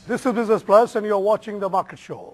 This is Business Plus and you're watching the Market Show.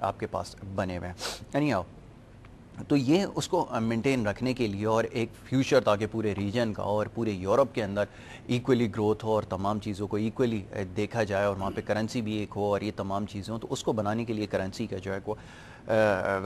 آپ کے پاس بنے ہوئے ہیں. اینی ہاؤ تو یہ اس کو مینٹین رکھنے کے لیے اور ایک فیوچر تاکہ پورے ریجن کا اور پورے یورپ کے اندر ایکولی گروتھ ہو اور تمام چیزوں کو ایکولی دیکھا جائے اور وہاں پہ کرنسی بھی ایک ہو اور یہ تمام چیزیں ہوں, تو اس کو بنانے کے لیے کرنسی کا جو ہے وہ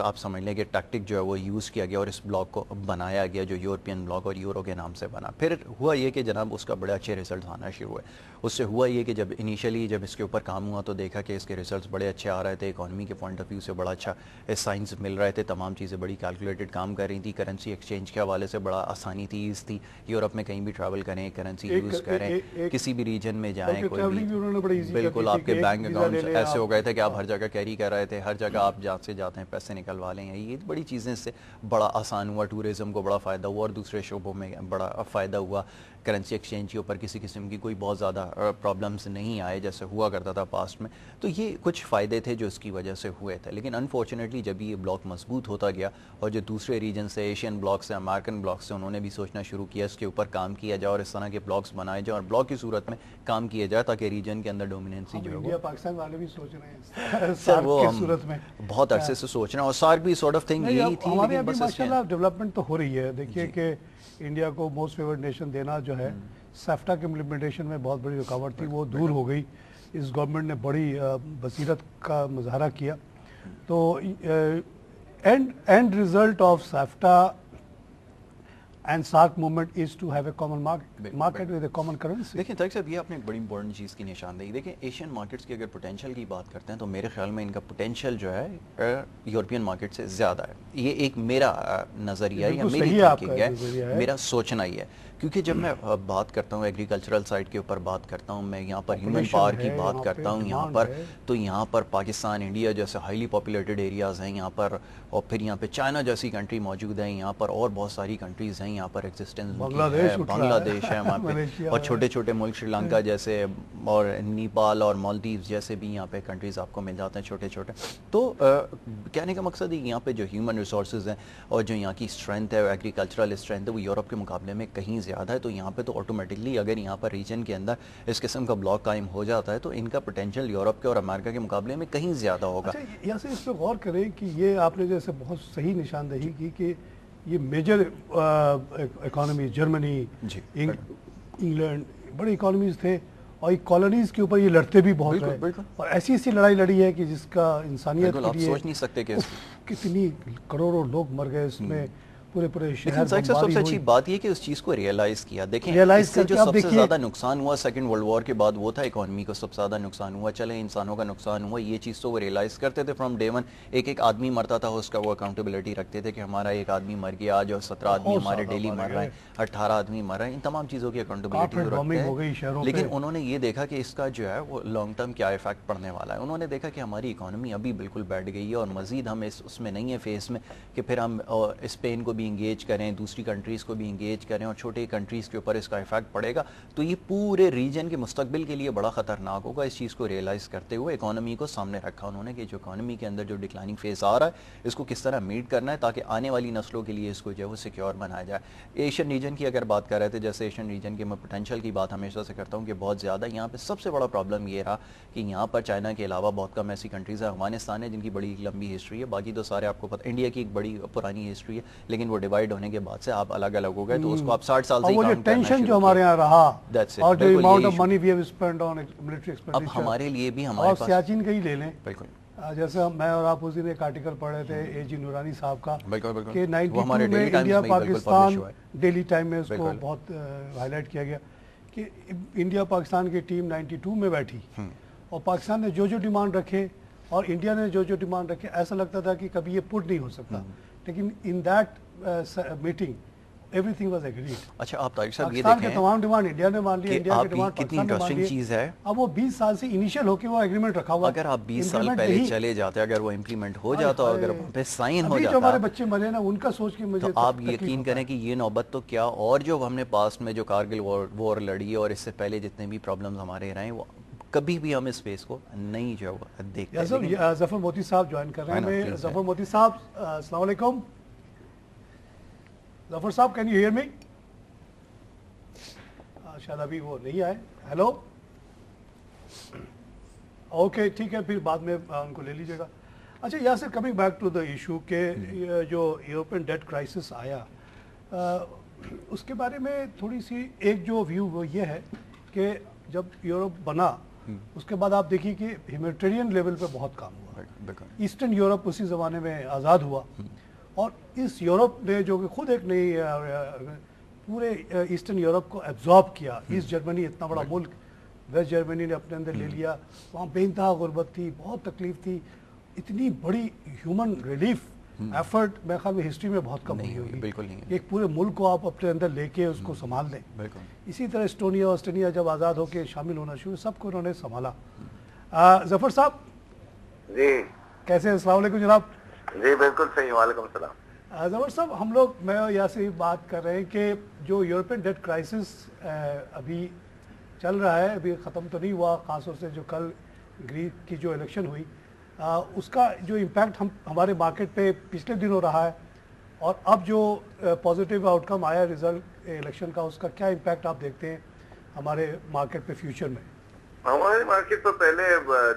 آپ سمجھ لیں کہ ٹیکٹک جو ہے وہ یوز کیا گیا اور اس بلاک کو بنایا گیا جو یورپین بلاک اور یورو کے نام سے بنا. پھر ہوا یہ کہ جناب اس کا بڑے اچھے ریزلٹس آنا شروع ہوئے. اس سے ہوا یہ کہ جب انیشلی جب اس کے اوپر کام ہوا تو دیکھا کہ اس کے ریزلٹس بڑے اچھے آ رہے تھے, اکانومی کے پوائنٹ آف ویو سے بڑا اچھا سائنس مل رہے تھے, تمام چیزیں بڑی کیلکولیٹڈ کام کر رہی تھی, کرنسی ایکسچینج کے حوالے سے بڑا آسانی تھی, ایز تھی. یورپ میں کہیں بھی ٹریول کریں, کرنسی یوز کریں, کسی بھی ریجن میں جائیں, کوئی بھی بالکل آپ کے بینک اکاؤنٹس ایسے ہو گئے تھے کہ آپ ہر جگہ کیری کر رہے تھے, ہر جگہ آپ جہاں سے جاتے ہیں پیسے نکلوا لیں. یہ بڑی چیزیں سے بڑا آسان ہوا, ٹورزم کو بڑا فائدہ ہوا اور دوسرے شعبوں میں بڑا فائدہ ہوا. کرنسی ایکسچینج کے اوپر کسی قسم کی کوئی بہت زیادہ پرابلمس نہیں آئے جیسے ہوا کرتا تھا پاسٹ میں. تو یہ کچھ فائدے تھے جو اس کی وجہ سے ہوئے تھے. لیکن انفارچونیٹلی جب یہ بلاک مضبوط ہوتا گیا اور جو دوسرے ریجن سے, ایشین بلاک سے, امریکن بلاک سے, انہوں نے بھی سوچنا شروع کیا اس کے اوپر کام کیا جائے اور اس طرح کے بلاکس بنائے جائیں اور بلاک کی صورت میں کام کیا جائے تاکہ ریجن کے اندر ڈومیننسی جو ہے انڈیا پاکستان والے بھی سوچ رہے ہیں سر وہ کی صورت میں بہت عرصے سے سوچ رہے ہیں اور سارک بھی سارٹ آف تھنگ یہی تھی. ہمارے ابھی ماشاءاللہ ڈیولپمنٹ تو ہو رہی ہے. دیکھیے کہ انڈیا کو موسٹ فیورڈ نیشن دینا جو ہے سیفٹا کے امپلیمنٹیشن میں بہت بڑی رکاوٹ تھی, وہ دور ہو گئی. اس گورنمنٹ نے بڑی بصیرت کا مظاہرہ کیا. تو end result of SAFTA and SAARC movement is to have a common market with a common currency. دیکھیں طارق صاحب یہ آپ نے ایک بڑی امپورٹنٹ چیز کی نشاندہی. دیکھیں ایشین مارکیٹس کی اگر پوٹینشیل کی بات کرتے ہیں تو میرے خیال میں ان کا پوٹینشیل جو ہے یورپین مارکیٹ سے زیادہ ہے. یہ ایک میرا نظریہ یا میری تھنکنگ ہے, میرا سوچنا ہی ہے. کیونکہ جب میں بات کرتا ہوں ایگریکلچرل سائٹ کے اوپر بات کرتا ہوں, میں یہاں پر ہیومن پاور کی بات کرتا ہوں یہاں پر, تو یہاں پر پاکستان, انڈیا جیسے ہائیلی پاپولیٹڈ ایریاز ہیں یہاں پر, اور پھر یہاں پہ چائنا جیسی کنٹری موجود ہیں یہاں پر, اور بہت ساری کنٹریز ہیں یہاں پر ایگزسٹنس ہے, بنگلہ دیش ہے وہاں پہ, اور چھوٹے چھوٹے ملک سری لنکا جیسے اور نیپال اور مالدیوز جیسے بھی یہاں پہ کنٹریز آپ کو مل جاتے ہیں چھوٹے چھوٹے. تو کہنے کا مقصد ہے یہاں پہ جو ہیومن ریسورسز ہیں اور جو یہاں کی اسٹرینتھ ہے, ایگریکلچرل اسٹرینتھ ہے, وہ یورپ کے مقابلے میں کہیں زیادہ ہے. تو یہاں پہ تو آٹومیٹکلی اگر یہاں پر ریجن کے اندر اس قسم کا بلاک قائم ہو جاتا ہے تو ان کا پوٹینشیل یورپ کے اور امریکہ کے مقابلے میں کہیں زیادہ ہوگا. یہاں سے اس پہ غور کریں کہ یہ آپ نے جیسے بہت صحیح نشاندہی کی کہ یہ میجر اکانومی, جرمنی, انگلینڈ, بڑے اکانومیز تھے اور ایک کالونیز کے اوپر یہ لڑتے بھی بہت رہے اور ایسی لڑائی لڑی ہے کہ جس کا انسانیت کے لیے سوچ نہیں سکتے کہ کتنی کروڑوں لوگ مر گئے اس میں, پورے شہر سب سے اچھی بات یہ کہ اس چیز کو ریئلائز کیا. دیکھیں اس سے جو سب سے زیادہ نقصان ہوا سیکنڈ ورلڈ وار کے بعد وہ تھا اکانومی کو سب سے زیادہ نقصان ہوا. چلے انسانوں کا نقصان ہوا, یہ چیز تو وہ ریئلائز کرتے تھے فرام ڈے ون. ایک آدمی مرتا تھا اس کا وہ اکاؤنٹیبلٹی رکھتے تھے کہ ہمارا ایک آدمی مر گیا, آج 17 آدمی ہمارے ڈیلی مر رہے ہیں, 18 آدمی مر رہے ہیں, ان تمام چیزوں کی اکاؤنٹیبلٹی رکھتے ہیں. لیکن انہوں نے یہ دیکھا کہ اس کا جو ہے وہ لانگ ٹرم کیا افیکٹ پڑنے والا ہے. انہوں نے دیکھا کہ ہماری اکانومی ابھی بالکل بیٹھ گئی ہے اور مزید ہم اس میں نہیں ہے فیس میں کہ پھر ہم اسپین کو بھی انگیج کریں, دوسری کنٹریز کو بھی انگیج کریں اور چھوٹے کنٹریز کے اوپر اس کا افیکٹ پڑے گا تو یہ پورے ریجن کے مستقبل کے لیے بڑا خطرناک ہوگا. اس چیز کو ریئلائز کرتے ہوئے اکانومی کو سامنے رکھا انہوں نے کہ جو اکانومی کے اندر جو ڈکلائننگ فیز آ رہا ہے اس کو کس طرح میٹ کرنا ہے تاکہ آنے والی نسلوں کے لیے اس کو جو ہے وہ سیکیور بنایا جائے. ایشین ریجن کی اگر بات کر رہے تھے, جیسے ایشین ریجن کے میں پوٹینشیل کی بات ہمیشہ سے کرتا ہوں کہ بہت زیادہ یہاں پہ سب سے بڑا پرابلم یہ رہا کہ یہاں پر چائنا کے علاوہ بہت کم ایسی کنٹریز ہیں. افغانستان ہے جن کی بڑی لمبی ہسٹری ہے, باقی تو سارے آپ کو پتہ, انڈیا کی ایک بڑی پرانی ہسٹری ہے لیکن وہ ڈیوائڈ ہونے کے بعد سے آپ الگ الگ ہو گئے تو اس کو آپ 60 سال سے وہ جو ٹینشن جو ہمارے یہاں رہا اور جو amount of money we have spend on military expenditure, اب ہمارے لیے بھی ہمارے پاس سیاچن کا ہی لے لیں. بالکل جیسے میں اور آپ اس دن ایک آرٹیکل پڑھ رہے تھے اے جی نورانی صاحب کا کہ 92 میں انڈیا پاکستان ڈیلی ٹائم میں اس کو بہت ہائی لائٹ کیا گیا کہ انڈیا پاکستان کی ٹیم 92 میں بیٹھی اور پاکستان نے جو ڈیمانڈ رکھے اور انڈیا نے جو ڈیمانڈ رکھے, ایسا لگتا تھا کہ کبھی یہ پٹ نہیں ہو سکتا. لیکن in that meeting everything was agreed. اچھا آپ طارق صاحب یہ دیکھیں پاکستان کے تمام ڈیمانڈ انڈیا نے مان لی, انڈیا کی ڈیمانڈ کتنی انٹرسٹنگ چیز ہے. اب وہ 20 سال سے انیشیل ہو کے وہ ایگریمنٹ رکھا ہوا, اگر آپ 20 سال پہلے چلے جاتے, اگر وہ امپلیمنٹ ہو جاتا, اگر وہاں پہ سائن ہو جاتا, جو ہمارے بچے مرے نا ان کا سوچ کے مجھے تو آپ یقین کریں کہ یہ نوبت تو کیا, اور جو ہم نے پاسٹ میں جو کارگل وار لڑی اور اس سے پہلے جتنے بھی پرابلمز ہمارے رہے وہ کبھی بھی ہم اس فیس کو نہیں جو ہے دیکھتے. ظفر موتی صاحب جوائن کر رہے ہیں. ظفر موتی صاحب السلام علیکم. ظفر صاحب کین یو ہیئر می؟ شاید ابھی وہ نہیں آئے. ہیلو اوکے ٹھیک ہے، پھر بعد میں ان کو لے لیجیے گا. اچھا Yasir, coming back to the issue کہ جو یورپین ڈیٹ کرائسس آیا اس کے بارے میں تھوڑی سی ایک جو ویو وہ یہ ہے کہ جب یورپ بنا اس کے بعد آپ دیکھیے کہ ہیومینیٹیرین لیول پہ بہت کام ہوا. ایسٹرن یورپ اسی زمانے میں آزاد ہوا اور اس یورپ نے جو کہ خود ایک نئی پورے ایسٹرن یورپ کو ایبزارب کیا. ایسٹ جرمنی اتنا بڑا ملک ویسٹ جرمنی نے اپنے اندر لے لیا. وہاں بے انتہا غربت تھی، بہت تکلیف تھی. اتنی بڑی ہیومن ریلیف ایفرٹ میرے خیال میں ہسٹری میں بہت کم ہوئی ہوگی. بالکل نہیں. ایک پورے ملک کو آپ اپنے اندر لے کے اس کو سنبھال لیں. اسی طرح اسٹونیا آسٹرینیا جب آزاد ہو کے شامل ہونا شروع، سب کو انہوں نے سنبھالا. ظفر صاحب جی کیسے ہیں؟ السلام علیکم جناب. جی بالکل صحیح، وعلیکم السلام. ظفر صاحب، ہم لوگ میں یہاں سے بات کر رہے ہیں کہ جو یورپین ڈیٹ کرائسس ابھی چل رہا ہے، ابھی ختم تو نہیں ہوا، خاص طور سے جو کل گریک کی جو الیکشن ہوئی اس کا جو امپیکٹ ہمارے مارکیٹ پہ پچھلے دنوں رہا ہے، اور اب جو پازیٹیو آؤٹ کم آیا رزلٹ الیکشن کا، اس کا کیا امپیکٹ آپ دیکھتے ہیں ہمارے مارکیٹ پہ فیوچر میں؟ ہمارے مارکیٹ تو پہلے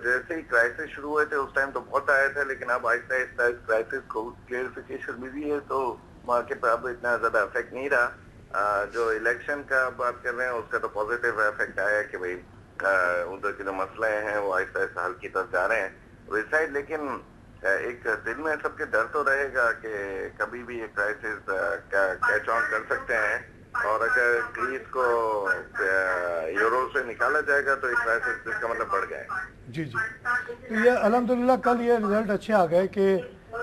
جیسے ہی کرائسس شروع ہوئے تھے اس ٹائم تو بہت آئے تھے، لیکن اب آہستہ آہستہ اس کرائسس کو کلیئرفیکیشن ملی ہے تو مارکیٹ پہ اب اتنا زیادہ افیکٹ نہیں رہا. جو الیکشن کا بات کر رہے ہیں اس کا تو پازیٹیو افیکٹ آیا کہ بھائی ادھر کے جو مسئلے ہیں وہ آہستہ آہستہ حل کی طرف جا رہے ہیں ویسٹ سائڈ. لیکن ایک دل میں سب کے ڈر تو رہے گا کہ کبھی بھی یہ کرائسس کیچ آن کر سکتے ہیں، اور اگر گریس کو یورو سے نکالا جائے گا تو یہ کرائسس اس کا مطلب بڑھ گئے. جی جی، تو یہ الحمدللہ کل یہ رزلٹ اچھے آ گئے کہ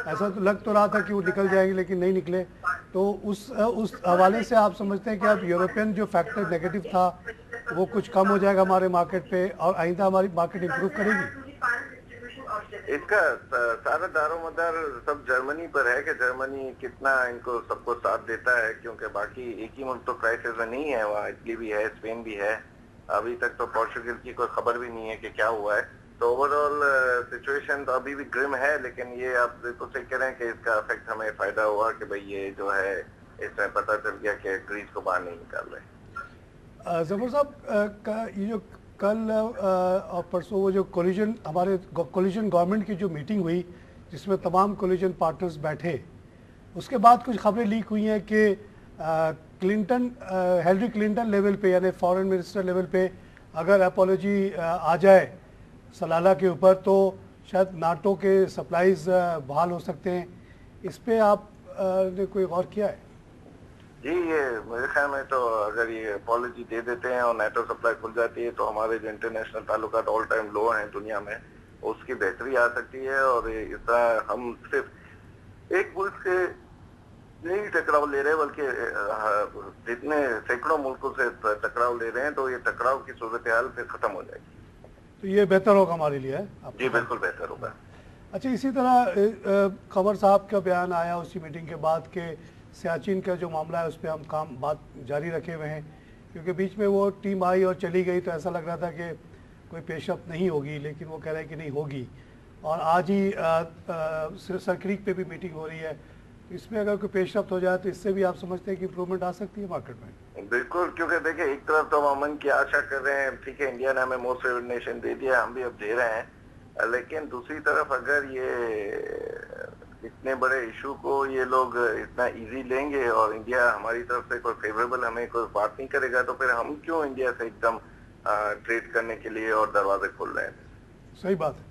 ایسا تو لگ تو رہا تھا کہ وہ نکل جائیں گے لیکن نہیں نکلے. تو اس حوالے سے آپ سمجھتے ہیں کہ اب یورپین جو فیکٹر نیگیٹو تھا وہ کچھ کم ہو جائے گا ہمارے مارکیٹ پہ، اور آئندہ ہماری مارکیٹ امپروو کرے گی؟ اس کا سارا دار و مدار سب جرمنی پر ہے کہ جرمنی کتنا ان کو سب کو ساتھ دیتا ہے، کیونکہ باقی ایک ہی ملک تو کرائسس میں نہیں ہے، وہاں اٹلی بھی ہے، اسپین بھی ہے. ابھی تک تو پورچوگل کی کوئی خبر بھی نہیں ہے کہ کیا ہوا ہے. تو اوور آل سچویشن تو ابھی بھی گرم ہے، لیکن یہ آپ بالکل صحیح کہہ رہے ہیں کہ اس کا افیکٹ ہمیں فائدہ ہوا کہ بھئی یہ جو ہے اس میں پتہ چل گیا کہ گریس کو باہر نہیں نکال رہے. ظفر صاحب، یہ جو کل اور پرسوں وہ جو کولیجن ہمارے کولیجن گورنمنٹ کی جو میٹنگ ہوئی جس میں تمام کولیجن پارٹنرز بیٹھے، اس کے بعد کچھ خبریں لیک ہوئی ہیں کہ ہیلری کلنٹن لیول پہ یعنی فارن منسٹر لیول پہ اگر اپولوجی آ جائے سلالہ کے اوپر تو شاید ناٹو کے سپلائیز بحال ہو سکتے ہیں. اس پہ آپ نے کوئی غور کیا ہے؟ جی، یہ میرے خیال میں تو اگر یہ اپالوجی دے دیتے ہیں اور نیٹو سپلائی کھل جاتی ہے تو ہمارے جو انٹرنیشنل تعلقات آل ٹائم لو ہیں دنیا میں، اس کی بہتری آ سکتی ہے. اور اس طرح ہم صرف ایک ملک سے نہیں ٹکراؤ لے رہے بلکہ جتنے سینکڑوں ملکوں سے ٹکراؤ لے رہے ہیں تو یہ ٹکراؤ کی صورتحال پھر ختم ہو جائے گی. تو یہ بہتر ہوگا ہمارے لیے. جی بالکل بہتر ہوگا. اچھا، اسی طرح قمر صاحب کا بیان آیا اسی میٹنگ کے بعد کہ سیاچن کا جو معاملہ ہے اس پہ ہم بات جاری رکھے ہوئے ہیں، کیونکہ بیچ میں وہ ٹیم آئی اور چلی گئی تو ایسا لگ رہا تھا کہ کوئی پیش رفت نہیں ہوگی، لیکن وہ کہہ رہے ہیں کہ نہیں ہوگی. اور آج ہی سر کریک پہ بھی میٹنگ ہو رہی ہے. اس میں اگر کوئی پیش رفت ہو جائے تو اس سے بھی آپ سمجھتے ہیں کہ امپرومنٹ آ سکتی ہے مارکیٹ میں؟ بالکل، کیونکہ دیکھیں ایک طرف تو ہم امن کی آشا کر رہے ہیں، ٹھیک ہے انڈیا نے ہمیں موسٹ فیورٹ نیشن دے دیا، ہم بھی اب دے رہے ہیں، لیکن دوسری طرف اگر یہ اتنے بڑے ایشو کو یہ لوگ اتنا ایزی لیں گے اور انڈیا ہماری طرف سے کوئی فیوریبل ہمیں کوئی بات نہیں کرے گا تو پھر ہم کیوں انڈیا سے ایک دم ٹریڈ کرنے کے لیے اور دروازے کھول رہے ہیں. صحیح بات ہے.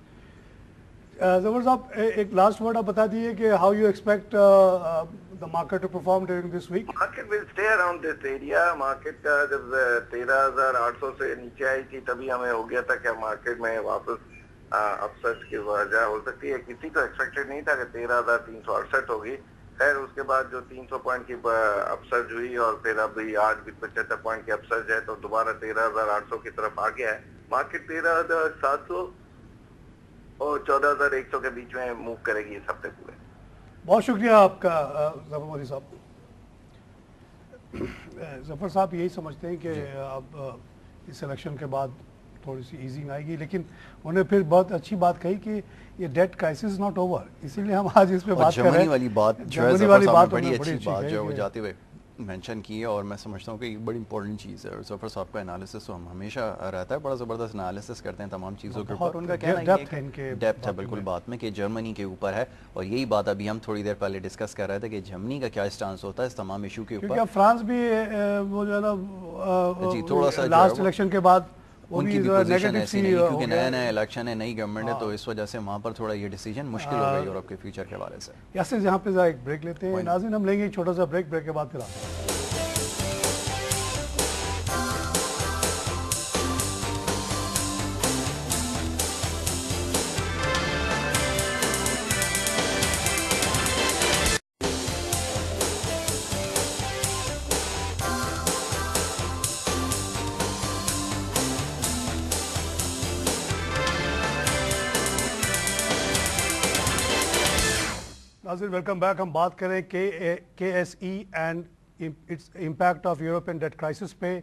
ظفر صاحب، ایک لاسٹ ورڈ آپ بتا دیجیے کہ how you expect the market to perform during this week? Market will stay around this area. Market کا جب 13,800 سے نیچے آئی تھی تبھی ہمیں ہو گیا تھا کہ مارکیٹ میں واپس اپ سرج کی وجہ ہو سکتی ہے. کسی کو ایکسپیکٹڈ نہیں تھا کہ 13,368 ہوگی. خیر اس کے بعد جو 300 پوائنٹ کی اپ سرج ہوئی اور پھر ابھی آج بھی 75 پوائنٹ کی اپ سرج ہے تو دوبارہ 13,800 کی طرف آ گیا ہے. مارکیٹ 13,700 اور 14,100 کے بیچ میں موو کرے گی اس ہفتے پورے. بہت شکریہ آپ کا ظفر مودی صاحب. ظفر صاحب یہی سمجھتے ہیں کہ اب اس الیکشن کے بعد تھوڑی سی ایزنگ آئے گی، لیکن انہوں نے پھر بہت اچھی بات کہی کہ یہ ڈیٹ کرائسس ناٹ اوور، اسی لیے ہم آج اس پہ بات کر رہے ہیں. جرمنی والی بات جو ہے ظفر صاحب نے بڑی اچھی بات جو ہے وہ جاتے ہوئے مینشن کی ہے اور میں سمجھتا ہوں کہ یہ بڑی امپورٹنٹ چیز ہے. اور ظفر صاحب کا انالیسس تو ہم ہمیشہ رہتا ہے, بڑا زبردست انالیسس کرتے ہیں تمام چیزوں کے اوپر. ان کا کہنا ہے کہ ڈیپتھ ہے بالکل بات میں کہ جرمنی کے اوپر ہے, اور یہی بات ابھی ہم تھوڑی دیر پہلے ڈسکس کر رہے تھے کہ جرمنی کا کیا اسٹانس ہوتا ہے اس تمام ایشو کے اوپر. کیونکہ فرانس بھی وہ جو ہے نا جی تھوڑا سا لاسٹ الیکشن کے بعد ان کی بھی پوزیشن ایسی نہیں, کیونکہ نیا نیا الیکشن ہے, نئی گورنمنٹ ہے, تو اس وجہ سے وہاں پر تھوڑا یہ ڈیسیجن مشکل ہو گیا یورپ کے فیوچر کے حوالے سے. یاسر یہاں پہ ایک بریک لیتے ہیں ناظرین, ہم لیں گے ایک چھوٹا سا بریک کے بعد پھر آتے ہیں. ناظرین ویلکم بیک. ہم بات کریں K S E and its impact of European debt crisis پہ.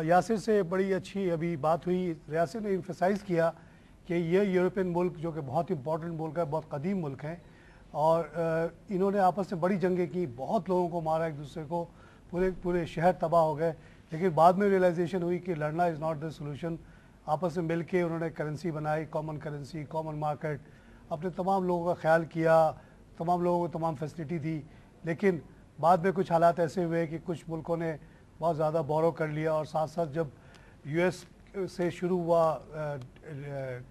یاسر سے بڑی اچھی ابھی بات ہوئی. ریاست نے ایمفیسائز کیا کہ یہ یورپین ملک جو کہ بہت امپورٹنٹ ملک ہے, بہت قدیم ملک ہے, اور انہوں نے آپس میں بڑی جنگیں کی, بہت لوگوں کو مارا ایک دوسرے کو, پورے شہر تباہ ہو گئے. لیکن بعد میں ریئلائزیشن ہوئی کہ لڑنا از ناٹ دا سولوشن. آپس میں مل کے انہوں نے کرنسی بنائی, کامن کرنسی, کامن مارکیٹ, اپنے تمام لوگوں کا خیال کیا, تمام لوگوں کو تمام فیسلٹی دی. لیکن بعد میں کچھ حالات ایسے ہوئے کہ کچھ ملکوں نے بہت زیادہ بورو کر لیا, اور ساتھ ساتھ جب یو ایس سے شروع ہوا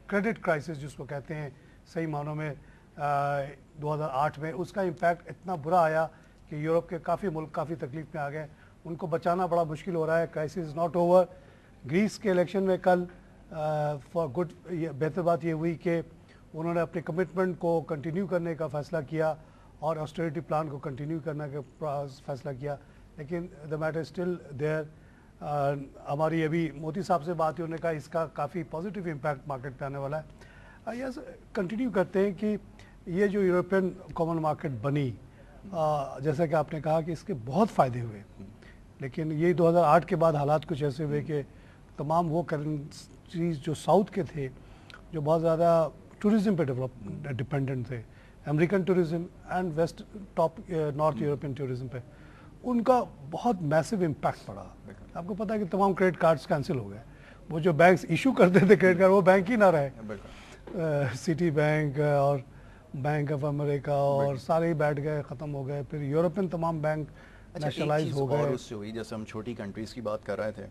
کریڈٹ کرائسس جس کو کہتے ہیں صحیح معنوں میں 2008 میں, اس کا امپیکٹ اتنا برا آیا کہ یورپ کے کافی ملک کافی تکلیف میں آ گئے. ان کو بچانا بڑا مشکل ہو رہا ہے. Crisis is not over. Greece کے الیکشن میں کل فار گڈ بہتر بات یہ ہوئی کہ انہوں نے اپنے کمٹمنٹ کو کنٹینیو کرنے کا فیصلہ کیا اور آسٹریٹی پلان کو کنٹینیو کرنے کا فیصلہ کیا. لیکن دا میٹر اسٹل دیئر. ہماری ابھی موتی صاحب سے بات ہوئی, انہوں نے کہا اس کا کافی پازیٹیو امپیکٹ مارکیٹ پہ آنے والا ہے. یس کنٹینیو کرتے ہیں کہ یہ جو یورپین کامن مارکیٹ بنی, جیسا کہ آپ نے کہا کہ اس کے بہت فائدے ہوئے, لیکن یہ 2008 کے بعد حالات کچھ ایسے ہوئے کہ تمام وہ کرنسیز جو ساؤتھ کے تھے, جو بہت زیادہ ٹورزم پہ ڈپینڈنٹ تھے, American tourism and west top north European tourism پہ, ان کا بہت میسو امپیکٹ پڑا. آپ کو پتا ہے کہ تمام کریڈٹ کارڈز کینسل ہو گئے. وہ جو بینکس ایشو کرتے تھے کریڈٹ کارڈ, وہ بینک ہی نہ رہے. سٹی بینک اور بینک آف امریکہ اور سارے ہی بیٹھ گئے, ختم ہو گئے. پھر یورپین تمام بینک نیشنلائز ہو گئے. اس سے ہوئی جیسے ہم چھوٹی کنٹریز کی بات کر رہے تھے,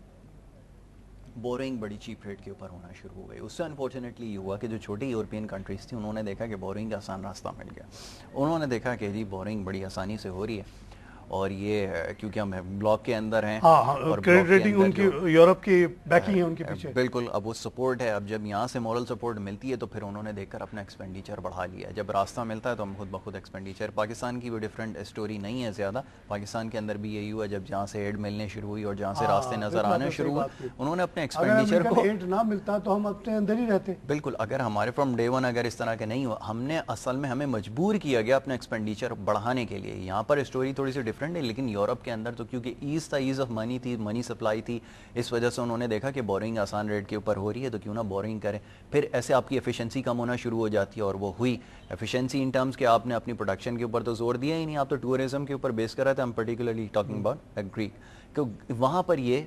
بورنگ بڑی چیپ ریٹ کے اوپر ہونا شروع ہو گئی. اس سے انفارچونیٹلی یہ ہوا کہ جو چھوٹی یورپین کنٹریز تھیں انہوں نے دیکھا کہ بورنگ کا آسان راستہ مل گیا. انہوں نے دیکھا کہ جی بورنگ بڑی آسانی سے ہو رہی ہے, اور یہ کیونکہ ہم بلاک کے اندر ہیں اور کریڈٹ ریٹنگ ان کی یورپ کی بیکنگ ہے ان کے پیچھے. بالکل, اب وہ سپورٹ ہے. اب جب یہاں سے مورل سپورٹ ملتی ہے تو پھر انہوں نے دیکھ کر اپنا ایکسپینڈیچر بڑھا لیا. جب راستہ ملتا ہے تو ہم خود بخود ایکسپینڈیچر. پاکستان کی وہ ڈفرینٹ اسٹوری نہیں ہے زیادہ. پاکستان کے اندر بھی یہی ہوا, جب جہاں سے ایڈ ملنے شروع ہوئی اور جہاں سے راستے نظر آنے شروع ہوئے, انہوں نے اپنے ایکسپینڈیچر کو ایڈ نہ ملتا تو ہم اپنے اندر ہی رہتے. بالکل, اگر ہمارے فرام ڈے ون اگر اس طرح کے نہیں ہوا, ہم نے اصل میں ہمیں مجبور کیا گیا اپنا ایکسپینڈیچر بڑھانے کے لیے. یہاں پر اسٹوری تھوڑی سی ڈفرینٹ ہے, لیکن یورپ کے اندر تو کیونکہ ایز تھا, ایز آف منی تھی, منی سپلائی تھی, اس وجہ سے انہوں نے دیکھا کہ بورنگ آسان ریٹ کے اوپر ہو رہی ہے تو کیوں نہ بورنگ کریں. پھر ایسے آپ کی ایفیشنسی کم ہونا شروع ہو جاتی ہے, اور وہ ہوئی ایفیشنسی ان ٹرمز کہ آپ نے اپنی پروڈکشن کے اوپر تو زور دیا ہی نہیں, آپ تو ٹورزم کے اوپر بیس کر رہے تھے. ہم پرٹیکولرلی ٹاکنگ اباؤٹ گریک, کہ وہاں پر یہ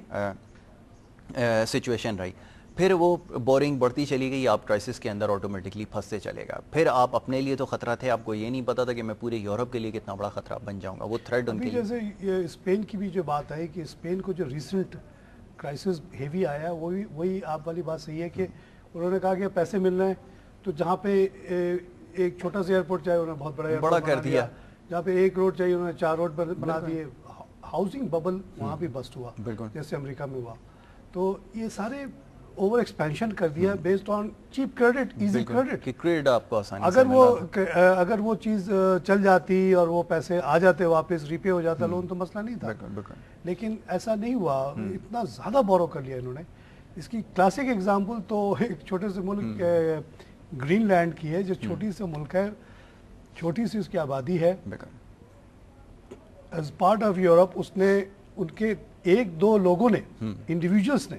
سچویشن رہی. پھر وہ بورنگ بڑھتی چلی گئی, آپ کرائسس کے اندر آٹومیٹکلی پھنستے چلے گا. پھر آپ اپنے لیے تو خطرہ تھے, آپ کو یہ نہیں پتا تھا کہ میں پورے یورپ کے لیے کتنا بڑا خطرہ بن جاؤں گا. وہ تھریڈ ان کے لیے. جیسے یہ اسپین کی بھی جو بات ہے کہ اسپین کو جو ریسنٹ کرائسس ہیوی آیا ہے, وہی آپ والی بات صحیح ہے کہ انہوں نے کہا کہ پیسے مل رہے ہیں تو جہاں پہ ایک چھوٹا سا ایئرپورٹ چاہیے انہوں نے بہت بڑا کر دیا, جہاں پہ ایک روڈ چاہیے انہوں نے 4 روڈ بنا دیے. ہاؤسنگ ببل وہاں بھی بسٹ ہوا جیسے امریکہ میں ہوا. تو یہ سارے اوور ایکسپینشن کر دیا based on cheap credit, easy credit. کہ کریڈٹ آپ کو آسانی سے اگر وہ چیز چل جاتی اور وہ پیسے آ جاتے واپس, ری پے ہو جاتا لون, تو مسئلہ نہیں تھا. لیکن ایسا نہیں ہوا, اتنا زیادہ بورو کر لیا انہوں نے. اس کی کلاسک ایگزامپل تو ایک چھوٹے سے ملک گرین لینڈ کی ہے, جو چھوٹی سے ملک ہے, چھوٹی سی اس کی آبادی ہے. ایز پارٹ آف یورپ اس نے ان کے 1-2 لوگوں نے, انڈیویجولس نے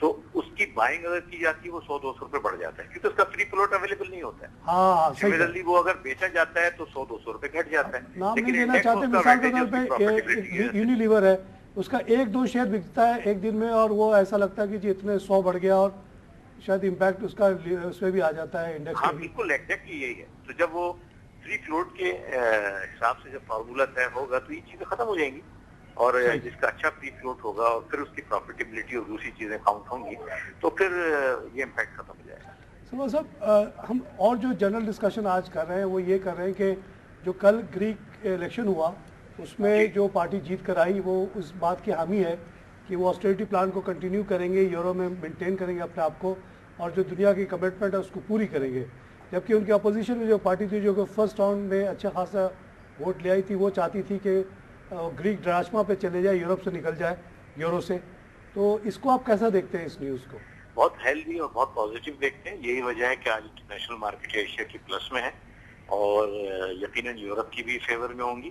تو اس کی بائنگ اگر کی جاتی ہے وہ 100-200 روپے بڑھ جاتا ہے کیونکہ اس کا فری فلوٹ اویلیبل نہیں ہوتا ہے. ہاں سملرلی وہ اگر بیچا جاتا ہے تو 100-200 روپے گھٹ جاتا ہے. نام نہیں دینا چاہتے, مثال کے طور پہ یونیلیور ہے, اس کا 1-2 شیئر بکتا ہے ایک دن میں اور وہ ایسا لگتا ہے کہ جی اتنے 100 بڑھ گیا اور شاید امپیکٹ اس کا اس میں بھی آ جاتا ہے انڈیکس. ہاں بالکل ایگزیکٹلی یہی ہے. تو جب وہ فری فلوٹ کے حساب سے جب فارمولا طے ہوگا تو یہ چیزیں ختم ہو جائیں گی اور جس کا اچھا فری فلوٹ ہوگا اور پھر اس کی پروفیٹیبلٹی اور دوسری چیزیں کاؤنٹ ہوں گی تو پھر یہ امپیکٹ ختم ہو جائے گا. سلمان صاحب, ہم اور جو جنرل ڈسکشن آج کر رہے ہیں وہ یہ کر رہے ہیں کہ جو کل گریک الیکشن ہوا اس میں جو پارٹی جیت کر آئی وہ اس بات کی حامی ہے کہ وہ آسٹریریٹی پلان کو کنٹینیو کریں گے, یورو میں مینٹین کریں گے اپنے آپ کو اور جو دنیا کی کمٹمنٹ ہے اس کو پوری کریں گے. جبکہ ان کی اپوزیشن میں جو پارٹی تھی جو کہ فرسٹ راؤنڈ میں اچھا خاصا ووٹ لے آئی تھی, وہ چاہتی تھی کہ گریک ڈراشما پہ چلے جائے, یورپ سے نکل جائے, یورو سے. تو اس کو آپ کیسا دیکھتے ہیں اس نیوز کو؟ بہت ہیلدی اور بہت پازیٹیو دیکھتے ہیں. یہی وجہ ہے کہ آج انٹرنیشنل مارکیٹ ایشیا کی پلس میں ہے اور یقیناً یورپ کی بھی فیور میں ہوں گی.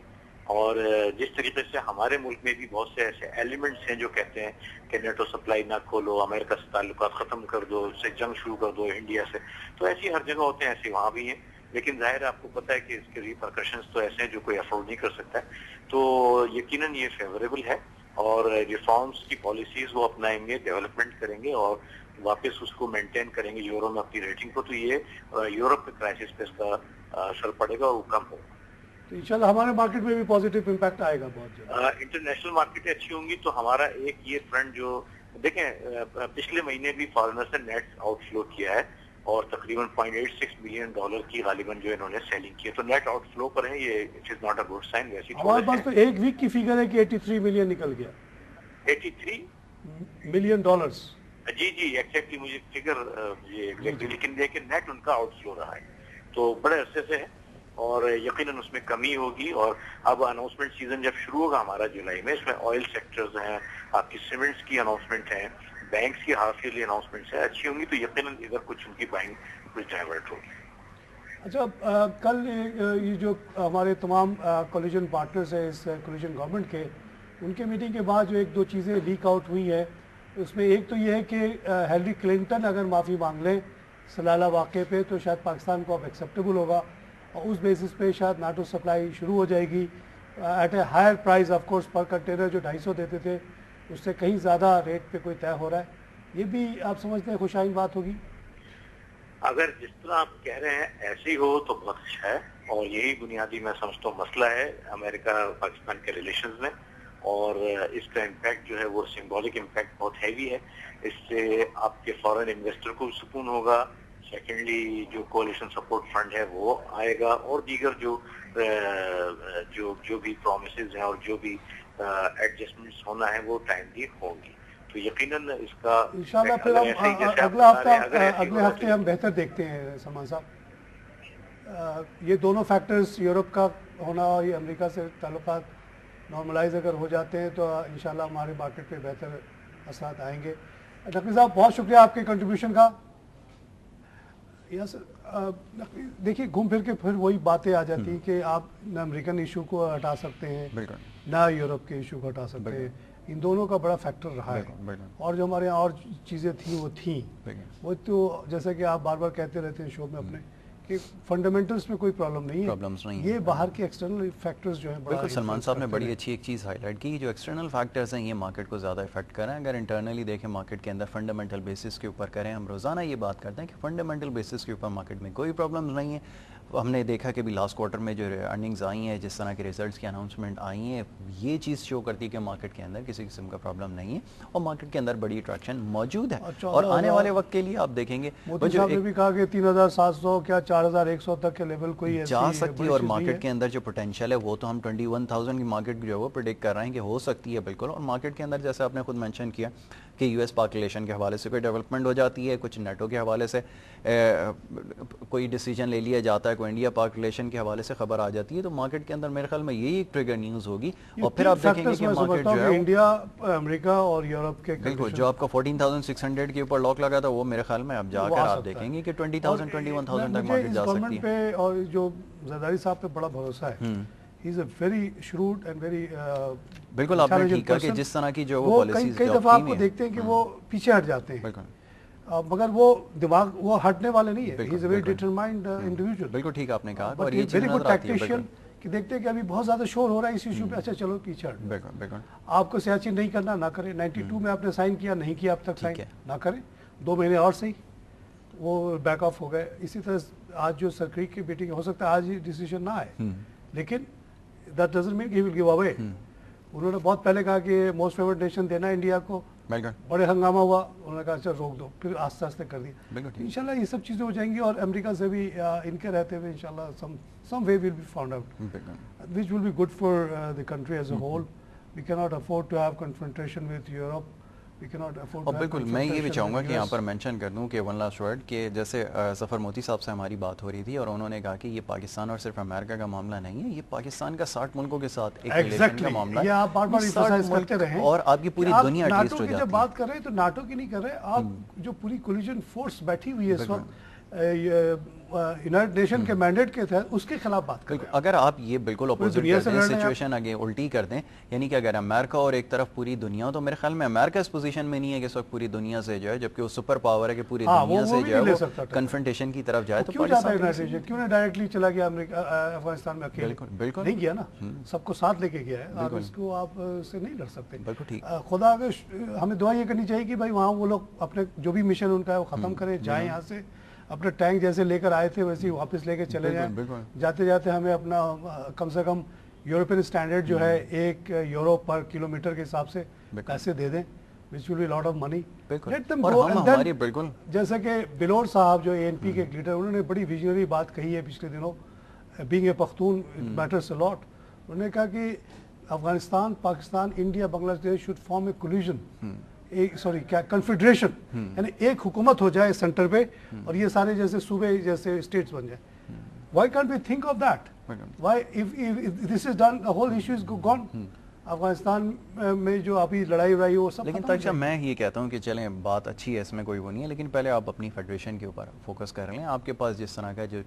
اور جس طریقے سے ہمارے ملک میں بھی بہت سے ایسے ایلیمنٹس ہیں جو کہتے ہیں کہ نیٹو سپلائی نہ کھولو, امریکہ سے تعلقات ختم کر دو, اس سے جنگ شروع کر دو انڈیا سے, تو ایسی ہر جگہ ہوتے ہیں, ایسے وہاں بھی ہیں. لیکن ظاہر ہے آپ کو پتہ ہے کہ اس کے ریپرکشنز تو ایسے ہیں جو کوئی افورڈ نہیں کر سکتا ہے. تو یقیناً یہ فیوریبل ہے اور ریفارمز کی پالیسیز وہ اپنائیں گے, ڈیولپمنٹ کریں گے اور واپس اس کو مینٹین کریں گے یورو میں اپنی ریٹنگ کو. تو یہ یورپ کے کرائسس پہ اس کا اثر پڑے گا اور وہ کم ہوگا. تو انشاءاللہ ہمارے مارکیٹ میں بھی پازیٹیو امپیکٹ آئے گا بہت زیادہ. انٹرنیشنل مارکیٹیں اچھی ہوں گی تو ہمارا ایک یہ فرنٹ جو دیکھیں پچھلے مہینے بھی فارنرز نے نیٹ آؤٹ فلو کیا ہے اور تقریباً $0.86 بلین کی غالباً جو انہوں نے سیلنگ کی ہے. تو نیٹ آؤٹ فلو پر ہے, یہ it is not a good sign. ویسی ہمارے پاس تو ایک ویک کی فگر ہے کہ 83 ملین نکل گیا. 83 ملین ڈالرز. جی ایگزیکٹلی مجھے فگر لیکن دیکھیں نیٹ ان کا آؤٹ فلو رہا ہے تو بڑے عرصے سے ہے اور یقیناً اس میں کمی ہوگی. اور اب اناؤنسمنٹ سیزن جب شروع ہوگا ہمارا جولائی میں, اس میں آئل سیکٹرز ہیں, آپ کی سیمنٹس کی اناؤنسمنٹ ہیں, بینکس کی ہاف ایئرلی اناؤنسمنٹس ہیں, اچھی ہوں گی تو یقیناً ادھر کچھ ان کی بائنگ کچھ ڈائیورٹ ہوگی. اچھا, کل یہ جو ہمارے تمام کولیجن پارٹنرز ہیں اس کولیجن گورنمنٹ کے, ان کے میٹنگ کے بعد جو 1-2 چیزیں لیک آؤٹ ہوئی ہیں اس میں ایک تو یہ ہے کہ ہیلری کلنٹن اگر معافی مانگ لیں سلالہ واقعے پہ تو شاید پاکستان کو اب ایکسیپٹیبل ہوگا اور اس بیسس پہ شاید ناٹو سپلائی شروع ہو جائے گی at a higher price. Of course پر کنٹینر جو 250 دیتے تھے اس سے کہیں زیادہ ریٹ پہ کوئی طے ہو رہا ہے. یہ بھی آپ سمجھتے ہیں خوشائن بات ہوگی؟ اگر جس طرح آپ کہہ رہے ہیں ایسے ہی ہو تو بہت اچھا ہے اور یہی بنیادی میں سمجھتا ہوں مسئلہ ہے امریکہ پاکستان کے ریلیشنز میں. اور اس کا امپیکٹ جو ہے وہ سمبولک امپیکٹ بہت ہیوی ہے. اس سے آپ کے فارن انویسٹر کو سکون ہوگا, سیکنڈلی جو کولیشن سپورٹ فنڈ ہے وہ آئے گا اور دیگر جو بھی پرومسز ہیں اور جو بھی ایڈجسٹمنٹس ہونا ہے وہ ٹائملی ہوں گی. تو یقیناً اس کا انشاءاللہ پھر ہم اگلے ہفتے ہم بہتر دیکھتے ہیں. سلمان صاحب, یہ دونوں فیکٹرز یورپ کا ہونا اور یہ امریکہ سے تعلقات نارملائز اگر ہو جاتے ہیں تو انشاءاللہ ہمارے مارکیٹ پہ بہتر اثرات آئیں گے. نقوی صاحب بہت شکریہ آپ کے کنٹریبیوشن کا. یس دیکھیے گھوم پھر کے پھر وہی باتیں آ جاتی ہیں کہ آپ نہ امریکن ایشو کو ہٹا سکتے ہیں نہ یورپ کے ایشو کو ہٹا سکتے ہیں. ان دونوں کا بڑا فیکٹر رہا ہے اور جو ہمارے یہاں اور چیزیں تھیں وہ تھیں. وہ تو جیسا کہ آپ بار بار کہتے رہتے ہیں شو میں اپنے کہ فنڈامنٹلز میں کوئی پرابلم نہیں ہے, یہ باہر کے ایکسٹرنل فیکٹرز جو ہیں. بالکل سلمان صاحب نے بڑی اچھی ایک چیز ہائی لائٹ کی, جو ایکسٹرنل فیکٹرز ہیں یہ مارکیٹ کو زیادہ افیکٹ کر رہے ہیں. اگر انٹرنلی دیکھیں مارکیٹ کے اندر فنڈامنٹل بیسس کے اوپر کریں, ہم روزانہ یہ بات کرتے ہیں کہ فنڈامنٹل بیسس کے اوپر مارکیٹ میں کوئی پرابلم نہیں ہے. ہم نے دیکھا کہ بھی لاسٹ کوارٹر میں جو ارننگز آئی ہیں, جس طرح کے ریزلٹس کی اناؤنسمنٹ آئی ہیں, یہ چیز شو کرتی ہے کہ مارکیٹ کے اندر کسی قسم کا پرابلم نہیں ہے اور مارکیٹ کے اندر بڑی اٹریکشن موجود ہے. اور آنے والے وقت کے لیے آپ دیکھیں گے مودی صاحب نے بھی کہا کہ 3700 کیا 4100 تک کے لیول کوئی جا سکتی ہے اور مارکیٹ کے اندر جو پوٹینشیل ہے وہ تو ہم 21,000 کی مارکیٹ جو ہے وہ پریڈکٹ کر رہے ہیں کہ ہو سکتی ہے بالکل. اور مارکیٹ کے اندر جیسے آپ نے خود مینشن کیا کہ یو ایس پاک ریلیشن کے حوالے سے کوئی ڈیولپمنٹ ہو جاتی ہے, کچھ نیٹو کے حوالے سے کوئی ڈیسیجن لے لیا جاتا ہے, کوئی انڈیا پاک ریلیشن کے حوالے سے خبر آ جاتی ہے, تو مارکیٹ کے اندر میرے خیال میں یہی ایک ٹریگر نیوز ہوگی. اور پھر آپ دیکھیں گے کہ مارکیٹ جو ہے انڈیا, امریکہ اور یورپ کے بالکل جو آپ کا 14,600 کے اوپر لاک لگا تھا وہ میرے خیال میں اب جا کر آپ دیکھیں گے کہ 20,000 21,000 تک مارکیٹ جا سکتی ہے. اور جو زرداری صاحب پہ بڑا بھروسہ ہے ہی از اے ویری شروڈ اینڈ ویری بالکل آپ نے ٹھیک کہا کہ جس طرح کی جو وہ پالیسیز کئی دفعہ آپ کو دیکھتے ہیں کہ وہ پیچھے ہٹ جاتے ہیں, مگر وہ دماغ وہ ہٹنے والے نہیں ہے. ہی از اے ویری ڈیٹرمائنڈ انڈیویجول. بالکل ٹھیک آپ نے کہا, اور یہ ویری گڈ ٹیکٹیشین کہ دیکھتے ہیں کہ ابھی بہت زیادہ شور ہو رہا ہے اس ایشو پہ, اچھا چلو پیچھے ہٹ. آپ کو سیاسی نہیں کرنا نہ کریں. 92 میں آپ نے سائن کیا, نہیں کیا اب تک سائن, نہ کریں. 2 مہینے اور صحیح, وہ بیک آف ہو گئے. اسی طرح آج جو سرکریک کی میٹنگ ہو سکتا ہے آج ہی ڈیسیژن نہ آئے, لیکن that doesn't mean he will give اوے. انہوں نے بہت پہلے کہا کہ موسٹ فیورٹ نیشن دینا انڈیا کو, بڑے ہنگامہ ہوا, انہوں نے کہا اچھا روک دو, پھر آہستہ آہستہ کر دیا. انشاءاللہ یہ سب چیزیں ہو جائیں گی, اور امریکہ سے بھی ان کے رہتے ہوئے انشاءاللہ some way will be found out, which will be good for the country as a whole. We cannot afford to have confrontation with Europe. We cannot afford to have بالکل میں یہ بھی چاہوں گا کہ یہاں پر مینشن کر دوں کہ ون لاسٹ ورڈ کہ جیسے ظفر موتی صاحب سے ہماری بات ہو رہی تھی اور انہوں نے کہا کہ یہ پاکستان اور صرف امریکہ کا معاملہ نہیں ہے, یہ پاکستان کا 60 ملکوں کے ساتھ ایک ریلیشن کا معاملہ ہے. یہ آپ بار بار ایمفسائز کرتے رہیں, اور آپ کی پوری دنیا ایٹ لیسٹ ہو جاتی ہے. جب بات کر رہے ہیں تو ناٹو کی نہیں کر رہے آپ, جو پوری کولیجن فورس بیٹھی ہوئی ہے اس وقت یونائٹڈ نیشن کے مینڈیٹ کے تحت, اس کے خلاف بات کریں. اگر آپ یہ بالکل اپوزٹ کر دیں, سچویشن آگے الٹی کر دیں, یعنی کہ اگر امریکہ اور ایک طرف پوری دنیا, تو میرے خیال میں امریکہ اس پوزیشن میں نہیں ہے کہ اس وقت پوری دنیا سے جو ہے, جبکہ وہ سپر پاور ہے کہ پوری دنیا سے جو ہے وہ کنفرنٹیشن کی طرف جائے. تو کیوں جاتا ہے یونائٹڈ نیشن, کیوں نہیں ڈائریکٹلی چلا گیا افغانستان میں اکیلے؟ بالکل نہیں گیا نا, سب کو ساتھ لے کے گیا ہے, اور اس کو آپ سے نہیں لڑ سکتے. بالکل ٹھیک. خدا ہمیں دعا یہ کرنی چاہیے کہ بھائی وہاں وہ لوگ اپنے جو بھی مشن ان کا ہے وہ ختم کریں, جائیں یہاں سے, اپنے ٹینک جیسے لے کر آئے تھے ویسے ہی واپس لے کے چلے جائیں. جاتے جاتے ہمیں اپنا کم سے کم یورپین اسٹینڈرڈ جو ہے 1 یورو پر کلومیٹر کے حساب سے پیسے دے دیں, which will be a lot of money. Let them go. And then جیسا کہ بلور صاحب جو ANP کے لیڈر, انہوں نے بڑی ویژنری بات کہی ہے پچھلے دنوں, being a Pakhtun it matters a lot. انہوں نے کہا کہ افغانستان, پاکستان, انڈیا, بنگلہ دیش should form a coalition, confederation, یعنی ایک حکومت ہو جائے سینٹر پہ, اور یہ سارے جیسے صوبے جیسے اسٹیٹس بن جائیں. Why can't we think of that? Why if this is done, the whole issue is gone. Afghanistan میں جو ابھی لڑائی ہو رہی ہے وہ سب. لیکن تاکہ میں یہ کہتا ہوں کہ چلیں بات اچھی ہے, اس میں کوئی وہ نہیں ہے, لیکن پہلے آپ اپنی فیڈریشن کے اوپر فوکس کر لیں. آپ کے پاس جس طرح کا جو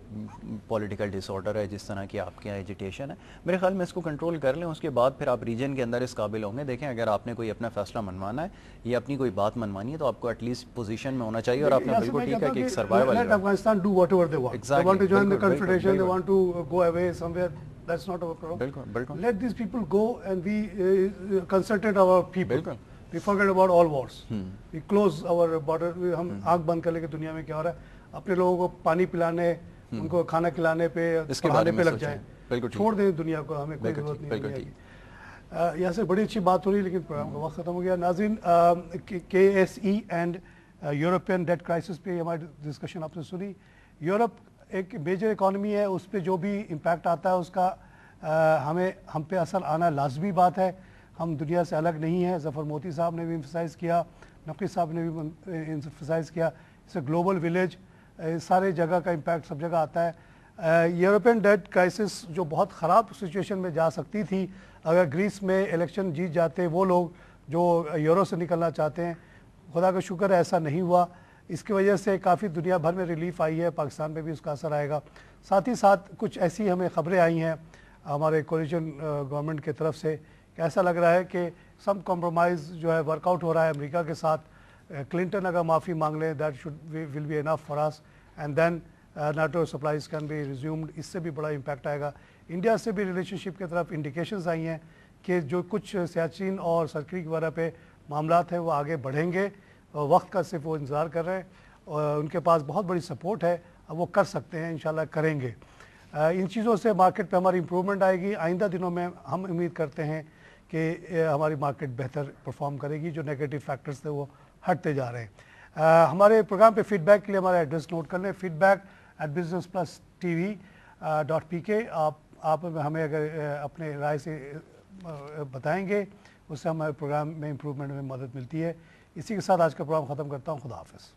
پولیٹیکل ڈس آرڈر ہے, جس طرح کی آپ کے ایجیٹیشن ہے, میرے خیال میں اس کو کنٹرول کر لیں. اس کے بعد پھر آپ ریجن کے اندر اس قابل ہوں گے. دیکھیں اگر آپ نے کوئی اپنا فیصلہ منوانا ہے یا اپنی کوئی بات منوانی ہے, تو آپ کو ایٹ لیسٹ پوزیشن میں ہونا چاہیے. اور آپ نے بالکل ٹھیک ہے کہ ایک سروائیول ہے. Afghanistan do what ever they want. They want to join the confederation, they want to go away somewhere. That's not our problem. Let these people go and we concentrate our people. We forget about all wars. We close our border. ہم آنکھ بند کر لے کے دنیا میں کیا ہو رہا ہے, اپنے لوگوں کو پانی پلانے, ان کو کھانا کھلانے پہ, پڑھانے پہ لگ جائیں. چھوڑ دیں دنیا کو, ہمیں کوئی ضرورت نہیں ہے. یہاں سے بڑی اچھی بات ہو رہی ہے, لیکن پروگرام کا وقت ختم ہو گیا. ناظرین, KSE and European debt crisis پہ ہماری ڈسکشن آپ نے سنی. یورپ ایک میجر اکانومی ہے, اس پہ جو بھی امپیکٹ آتا ہے اس کا ہم پہ اثر آنا لازمی بات ہے. ہم دنیا سے الگ نہیں ہیں. ظفر موتی صاحب نے بھی امفسائز کیا, نقوی صاحب نے بھی امفسائز کیا, اس گلوبل ولیج, سارے جگہ کا امپیکٹ سب جگہ آتا ہے. یورپین ڈیٹ کرائسس جو بہت خراب سچویشن میں جا سکتی تھی اگر گریس میں الیکشن جیت جاتے وہ لوگ جو یورو سے نکلنا چاہتے ہیں, خدا کا شکر ہے ایسا نہیں ہوا. اس کی وجہ سے کافی دنیا بھر میں ریلیف آئی ہے, پاکستان میں بھی اس کا اثر آئے گا. ساتھ ہی ساتھ کچھ ایسی ہمیں خبریں آئی ہیں ہمارے کولیشن گورنمنٹ کی طرف سے کہ ایسا لگ رہا ہے کہ سم کمپرومائز جو ہے ورک آؤٹ ہو رہا ہے امریکہ کے ساتھ. کلنٹن اگر معافی مانگ لیں, that will be enough for us, and then NATO supplies can be resumed. اس سے بھی بڑا امپیکٹ آئے گا. انڈیا سے بھی ریلیشن شپ کی طرف انڈیکیشنز آئی ہیں کہ جو کچھ سیاچین اور سرکری وغیرہ پہ معاملات ہیں وہ آگے بڑھیں گے. وقت کا صرف وہ انتظار کر رہے ہیں, اور ان کے پاس بہت بڑی سپورٹ ہے, اب وہ کر سکتے ہیں, انشاءاللہ کریں گے. ان چیزوں سے مارکیٹ پہ ہماری امپرومنٹ آئے گی. آئندہ دنوں میں ہم امید کرتے ہیں کہ ہماری مارکیٹ بہتر پرفارم کرے گی. جو نیگیٹو فیکٹرز تھے وہ ہٹتے جا رہے ہیں. ہمارے پروگرام پہ فیڈ بیک کے لیے ہمارا ایڈریس نوٹ کر لیں, feedback@business+tv.pk. آپ ہمیں اگر اپنے رائے سے بتائیں گے, اس سے ہمارے پروگرام میں امپرومنٹ میں مدد ملتی ہے. اسی کے ساتھ آج کا پروگرام ختم کرتا ہوں. خدا حافظ.